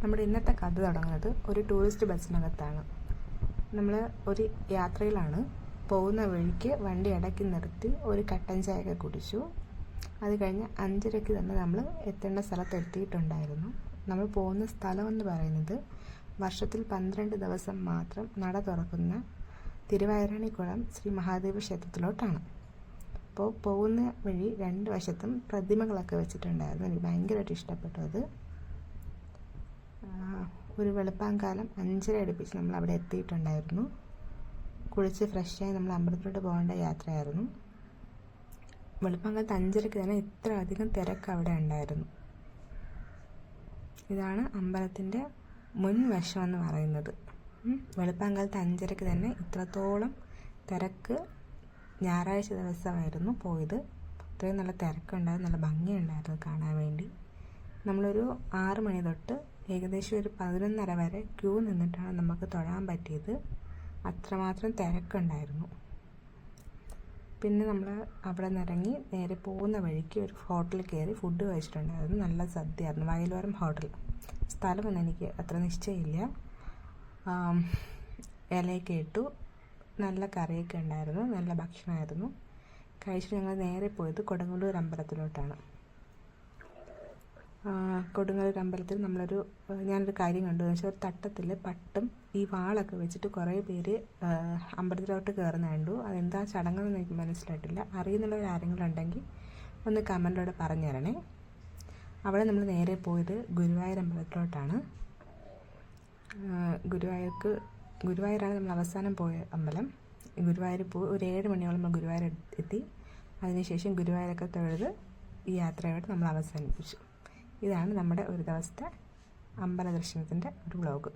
നമ്മുടെ ഇന്നത്തെ കഥ തുടങ്ങുന്നത് ഒരു ടൂറിസ്റ്റ് ബസ്സിനകത്താണ്. നമ്മൾ ഒരു യാത്രയിലാണ്. പോകുന്ന വഴിക്ക് വണ്ടി ഇടയ്ക്ക് നിർത്തി ഒരു കട്ടൻ ചായയൊക്കെ കുടിച്ചു. അത് കഴിഞ്ഞ് 5:30 തന്നെ നമ്മൾ എത്തേണ്ട സ്ഥലത്ത് എത്തിയിട്ടുണ്ടായിരുന്നു. നമ്മൾ പോകുന്ന സ്ഥലം എന്ന് പറയുന്നത് വർഷത്തിൽ 12 ദിവസം മാത്രം നട തുറക്കുന്ന തിരുവായിരാണിക്കുളം ശ്രീ മഹാദേവ ക്ഷേത്രത്തിലോട്ടാണ്. അപ്പോൾ പോകുന്ന വഴി 2 വശത്തും പ്രതിമകളൊക്കെ വെച്ചിട്ടുണ്ടായിരുന്നു. എനിക്ക് ഭയങ്കരമായിട്ട് ഇഷ്ടപ്പെട്ടു അത്. ഒരു വെളുപ്പാങ്കാലം 5:30 അടുപ്പിച്ച് നമ്മൾ അവിടെ എത്തിയിട്ടുണ്ടായിരുന്നു. കുളിച്ച് ഫ്രഷായി നമ്മൾ അമ്പലത്തിലോട്ട് പോകേണ്ട യാത്രയായിരുന്നു. വെളുപ്പാങ്കാലത്ത് 5:30 തന്നെ ഇത്ര അധികം തിരക്ക് അവിടെ ഉണ്ടായിരുന്നു. ഇതാണ് അമ്പലത്തിൻ്റെ മുൻവശം എന്ന് പറയുന്നത്. വെളുപ്പാങ്കാലത്ത് 5:30 തന്നെ ഇത്രത്തോളം തിരക്ക് ഞായറാഴ്ച ദിവസമായിരുന്നു പോയത്. അത്രയും നല്ല തിരക്കുണ്ടായിരുന്നു, നല്ല ഭംഗിയുണ്ടായിരുന്നു കാണാൻ വേണ്ടി. നമ്മളൊരു 6 മണി തൊട്ട് ഏകദേശം ഒരു 11:30 വരെ ക്യൂ നിന്നിട്ടാണ് നമുക്ക് തൊഴാൻ പറ്റിയത്. അത്രമാത്രം തിരക്കുണ്ടായിരുന്നു. പിന്നെ നമ്മൾ അവിടെ നിന്നിറങ്ങി നേരെ പോകുന്ന വഴിക്ക് ഒരു ഹോട്ടലിൽ കയറി ഫുഡ് കഴിച്ചിട്ടുണ്ടായിരുന്നു. നല്ല സദ്യയായിരുന്നു. വയലോരം ഹോട്ടൽ. സ്ഥലമൊന്നും എനിക്ക് അത്ര നിശ്ചയമില്ല. ഇലയൊക്കെ ഇട്ടു, നല്ല കറിയൊക്കെ ഉണ്ടായിരുന്നു, നല്ല ഭക്ഷണമായിരുന്നു. കഴിച്ചിട്ട് ഞങ്ങൾ നേരെ പോയത് കൊടുങ്ങല്ലൂർ അമ്പലത്തിലോട്ടാണ്. കൊടുങ്ങല്ലൂർ അമ്പലത്തിൽ ഞാനൊരു കാര്യം കണ്ടു എന്ന് വെച്ചാൽ ഒരു തട്ടത്തിൽ പട്ടും ഈ വാളൊക്കെ വെച്ചിട്ട് കുറേ പേര് അമ്പലത്തിലോട്ട് കയറുന്ന കണ്ടു. അതെന്താ ചടങ്ങെന്ന് എനിക്ക് മനസ്സിലായിട്ടില്ല. അറിയുന്നുള്ളവർ ആരെങ്കിലും ഉണ്ടെങ്കിൽ ഒന്ന് കമൻറ്റിലൂടെ പറഞ്ഞു തരണേ. അവിടെ നമ്മൾ നേരെ പോയത് ഗുരുവായൂർ അമ്പലത്തിലോട്ടാണ്. ഗുരുവായൂരാണ് നമ്മൾ അവസാനം പോയ അമ്പലം. ഗുരുവായൂർ പോയി ഒരു 7 മണിയോളം നമ്മൾ ഗുരുവായൂർ എത്തി. അതിനുശേഷം ഗുരുവായൂരൊക്കെ തൊഴുത് ഈ യാത്രയായിട്ട് നമ്മൾ അവസാനിപ്പിച്ചു. ഇതാണ് നമ്മുടെ ഒരു ദിവസത്തെ അമ്പല ദർശനത്തിൻ്റെ ഒരു വ്ലോഗ്.